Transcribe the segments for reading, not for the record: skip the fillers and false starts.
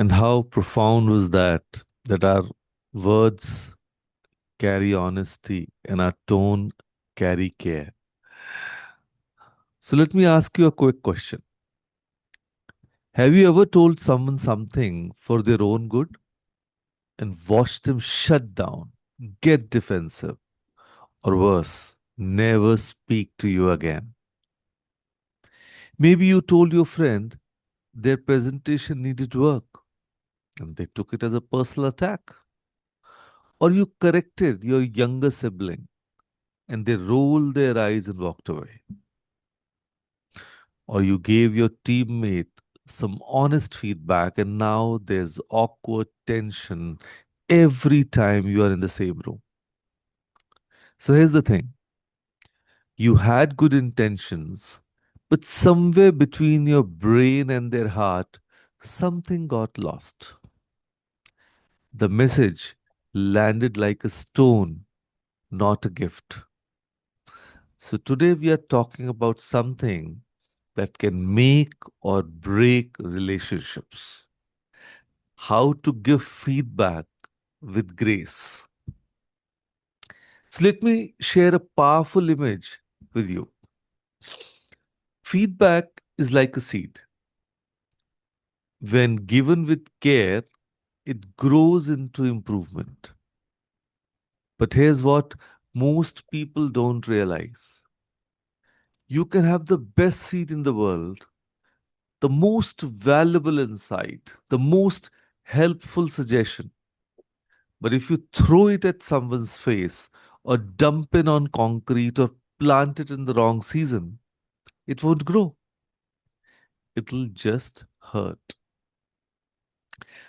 And how profound was that? That our words carry honesty and our tone carry care. So let me ask you a quick question. Have you ever told someone something for their own good and watched them shut down, get defensive, or worse, never speak to you again? Maybe you told your friend their presentation needed work and they took it as a personal attack. Or you corrected your younger sibling and they rolled their eyes and walked away. Or you gave your teammate some honest feedback and now there's awkward tension every time you are in the same room. So here's the thing, you had good intentions, but somewhere between your brain and their heart, something got lost. The message landed like a stone, not a gift. So today we are talking about something that can make or break relationships. How to give feedback with grace. So let me share a powerful image with you. Feedback is like a seed. When given with care, it grows into improvement. But here's what most people don't realize. You can have the best seed in the world, the most valuable insight, the most helpful suggestion. But if you throw it at someone's face or dump it on concrete or plant it in the wrong season, it won't grow. It'll just hurt.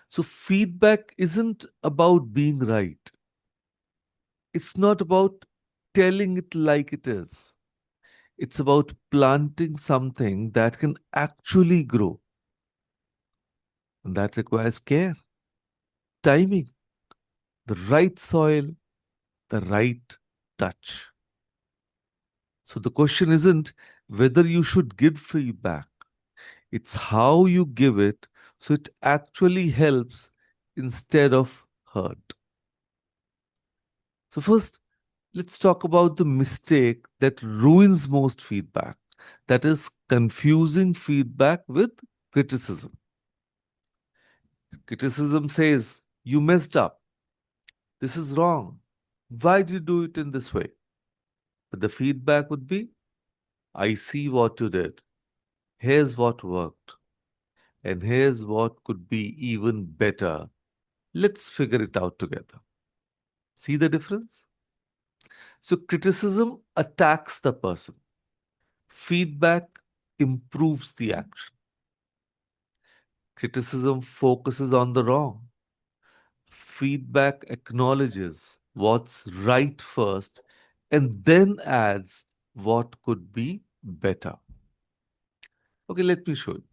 So, feedback isn't about being right. It's not about telling it like it is. It's about planting something that can actually grow. And that requires care, timing, the right soil, the right touch. So the question isn't whether you should give feedback, it's how you give it so it actually helps instead of hurt. So, first, let's talk about the mistake that ruins most feedback, that is, confusing feedback with criticism. Criticism says, you messed up. This is wrong. Why did you do it in this way? But the feedback would be, I see what you did. Here's what worked. And here's what could be even better. Let's figure it out together. See the difference? So, criticism attacks the person, feedback improves the action. Criticism focuses on the wrong, feedback acknowledges what's right first and then adds what could be better. Okay, let me show you.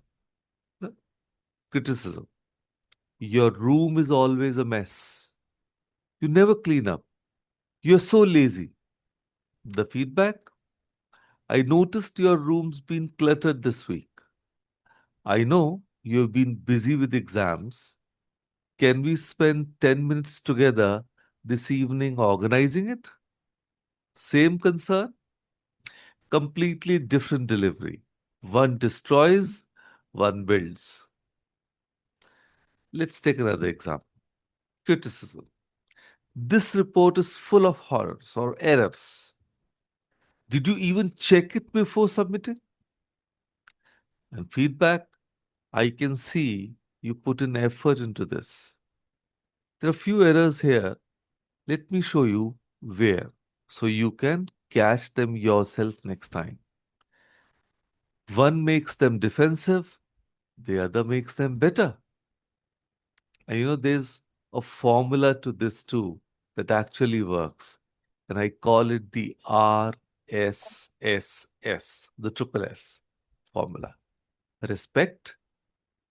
Criticism. Your room is always a mess. You never clean up. You're so lazy. The feedback. I noticed your room's been cluttered this week. I know you've been busy with exams. Can we spend 10 minutes together this evening organizing it? Same concern, completely different delivery. One destroys, one builds. Let's take another example. Criticism. This report is full of horrors or errors. Did you even check it before submitting? And feedback, I can see you put in effort into this. There are few errors here. Let me show you where so you can catch them yourself next time. One makes them defensive, the other makes them better. And there's a formula to this too that actually works. And I call it the RSSS, the triple S formula. Respect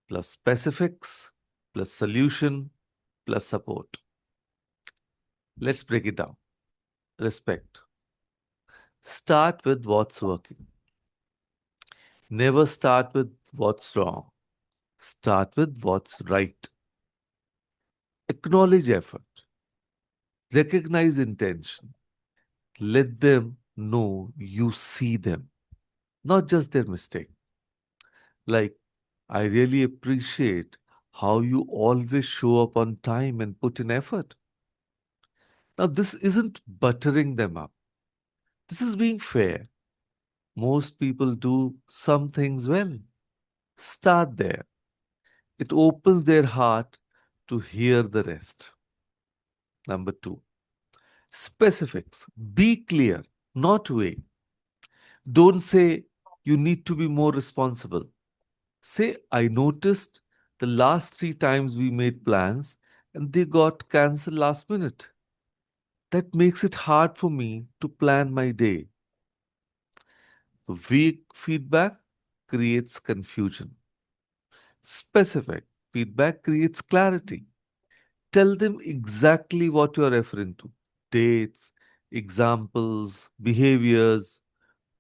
plus specifics plus solution plus support. Let's break it down. Respect. Start with what's working. Never start with what's wrong. Start with what's right. Acknowledge effort, recognize intention, let them know you see them, not just their mistake. Like, I really appreciate how you always show up on time and put in effort. Now, this isn't buttering them up. This is being fair. Most people do some things well. Start there. It opens their heart to hear the rest. Number two, specifics. Be clear, not vague. Don't say you need to be more responsible. Say, I noticed the last three times we made plans and they got cancelled last minute. That makes it hard for me to plan my day. Weak feedback creates confusion. Specific feedback creates clarity. Tell them exactly what you're referring to: dates, examples, behaviors,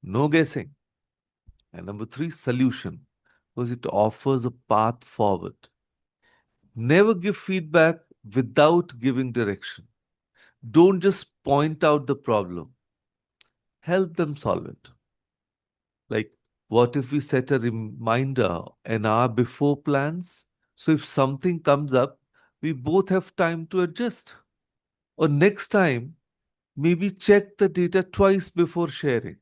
no guessing. And number three, solution, because it offers a path forward. Never give feedback without giving direction. Don't just point out the problem, help them solve it. Like, what if we set a reminder an hour before plans? So if something comes up, we both have time to adjust. Or next time, maybe check the data twice before sharing.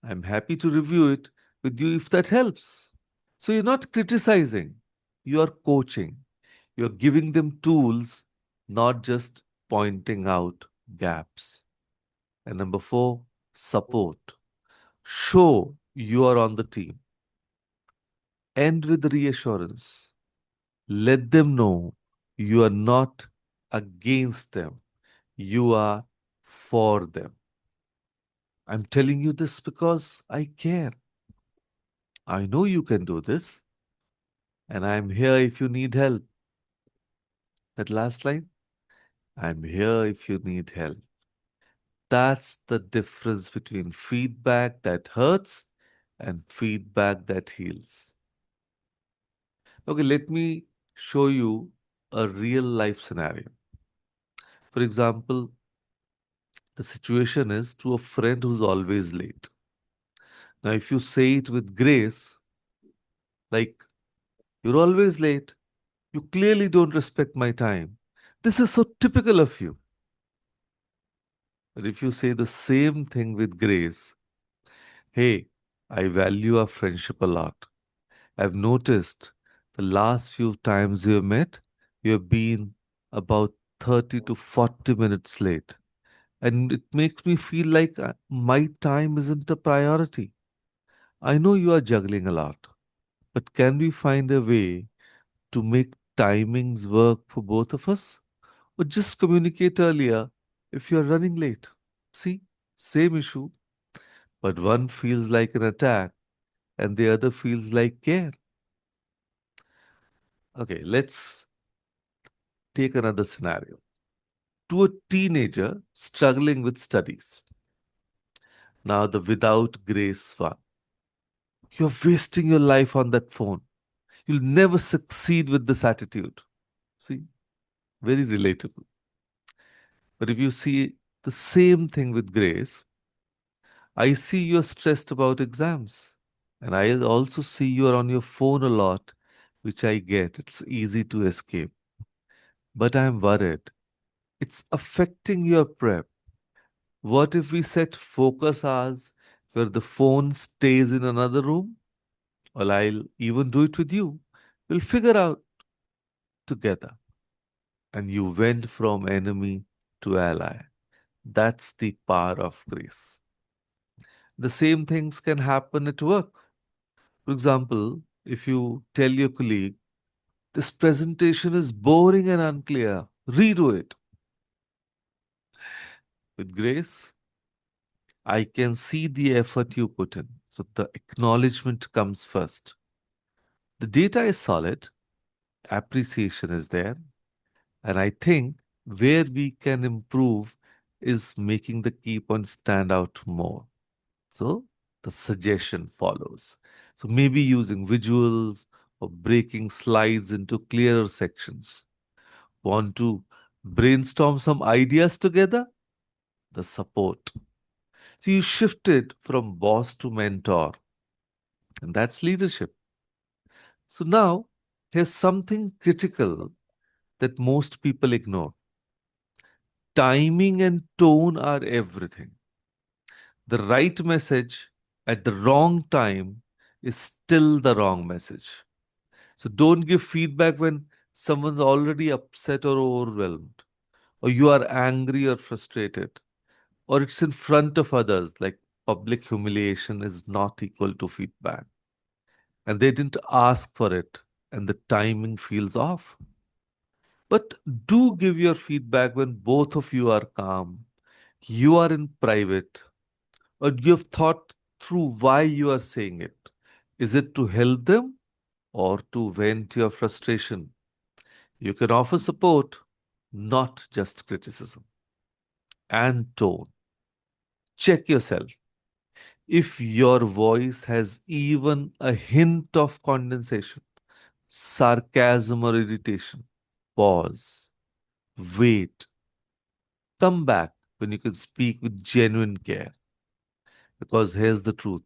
I'm happy to review it with you if that helps. So you're not criticizing, you are coaching. You're giving them tools, not just pointing out gaps. And number four, support. Show you are on the team. End with reassurance. Let them know you are not against them, you are for them. I'm telling you this because I care. I know you can do this, and I'm here if you need help. That last line, I'm here if you need help. That's the difference between feedback that hurts and feedback that heals. Okay, let me show you a real life scenario. For example, the situation is to a friend who's always late. Now, if you say it with grace, like, you're always late, you clearly don't respect my time, this is so typical of you. But if you say the same thing with grace, hey, I value our friendship a lot. I've noticed the last few times we have met, you have been about 30 to 40 minutes late. And it makes me feel like my time isn't a priority. I know you are juggling a lot, but can we find a way to make timings work for both of us? Or just communicate earlier if you're running late? See, same issue, but one feels like an attack and the other feels like care. Okay, let's take another scenario. To a teenager struggling with studies. Now, the without grace one. You're wasting your life on that phone. You'll never succeed with this attitude. See, very relatable. But if you see the same thing with grace, I see you're stressed about exams. And I also see you're on your phone a lot, which I get. It's easy to escape. But I'm worried. It's affecting your prep. What if we set focus hours where the phone stays in another room? Or I'll even do it with you. We'll figure out together. And you went from enemy to ally. That's the power of grace. The same things can happen at work. For example, if you tell your colleague, this presentation is boring and unclear, redo it. With grace, I can see the effort you put in. So the acknowledgement comes first. The data is solid, appreciation is there, and I think where we can improve is making the key points stand out more. So the suggestion follows. So maybe using visuals or breaking slides into clearer sections, Want to brainstorm some ideas together? The support. So you shifted from boss to mentor, and that's leadership. So now, here's something critical that most people ignore. Timing and tone are everything. The right message at the wrong time is still the wrong message. So don't give feedback when someone's already upset or overwhelmed, or you are angry or frustrated, or it's in front of others. Like public humiliation is not equal to feedback. And they didn't ask for it, and the timing feels off. But do give your feedback when both of you are calm, you are in private, or you have thought through why you are saying it. Is it to help them or to vent your frustration? You can offer support, not just criticism. And tone. Check yourself. If your voice has even a hint of condensation, sarcasm, or irritation, pause, wait, come back when you can speak with genuine care. Because here's the truth,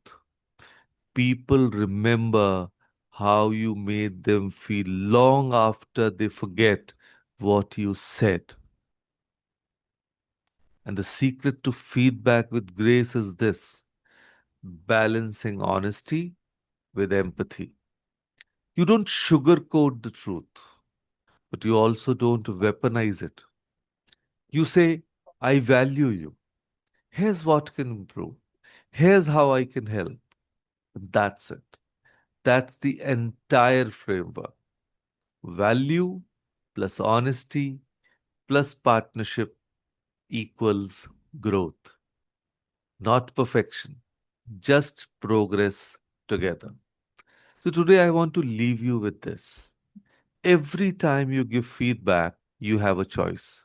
people remember how you made them feel long after they forget what you said. And the secret to feedback with grace is this: balancing honesty with empathy. You don't sugarcoat the truth, but you also don't weaponize it. You say, I value you. Here's what can improve. Here's how I can help. And that's it. That's the entire framework. Value plus honesty plus partnership equals growth. Not perfection, just progress together. So today I want to leave you with this. Every time you give feedback, you have a choice.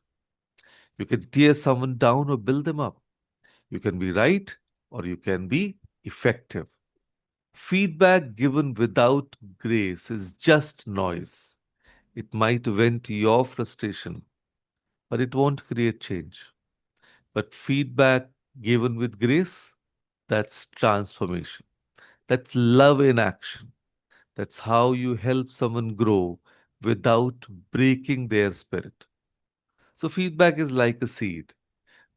You can tear someone down or build them up. You can be right or you can be effective. Feedback given without grace is just noise. It might vent your frustration, but it won't create change. But feedback given with grace, that's transformation. That's love in action. That's how you help someone grow without breaking their spirit. So, feedback is like a seed.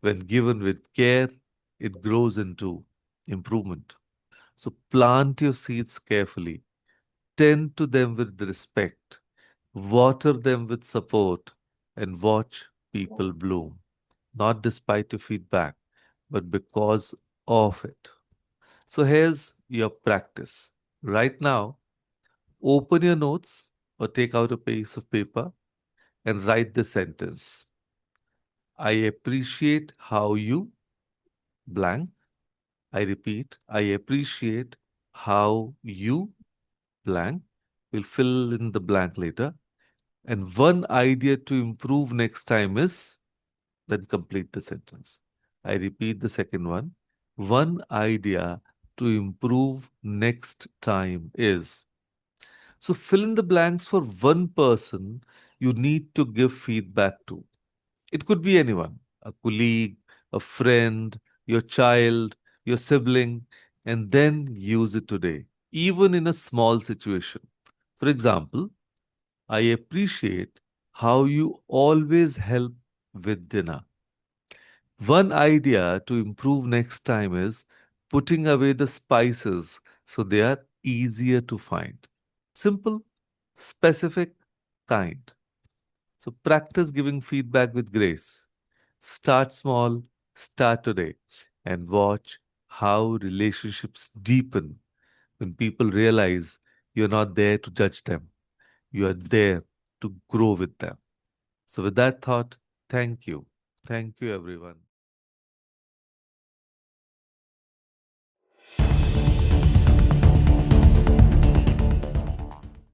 When given with care, it grows into improvement. So, plant your seeds carefully, tend to them with respect, water them with support, and watch people bloom. Not despite your feedback, but because of it. So, here's your practice. Right now, open your notes or take out a piece of paper and write the sentence: I appreciate how you blank. I repeat, I appreciate how you blank. We'll fill in the blank later. And one idea to improve next time is, then complete the sentence. I repeat the second one. One idea to improve next time is. So fill in the blanks for one person you need to give feedback to. It could be anyone, a colleague, a friend, your child, your sibling, and then use it today, even in a small situation. For example, I appreciate how you always help with dinner. One idea to improve next time is putting away the spices so they are easier to find. Simple, specific, kind. So practice giving feedback with grace. Start small, start today, and watch how relationships deepen when people realize you're not there to judge them. You are there to grow with them. So, with that thought, thank you. Thank you, everyone.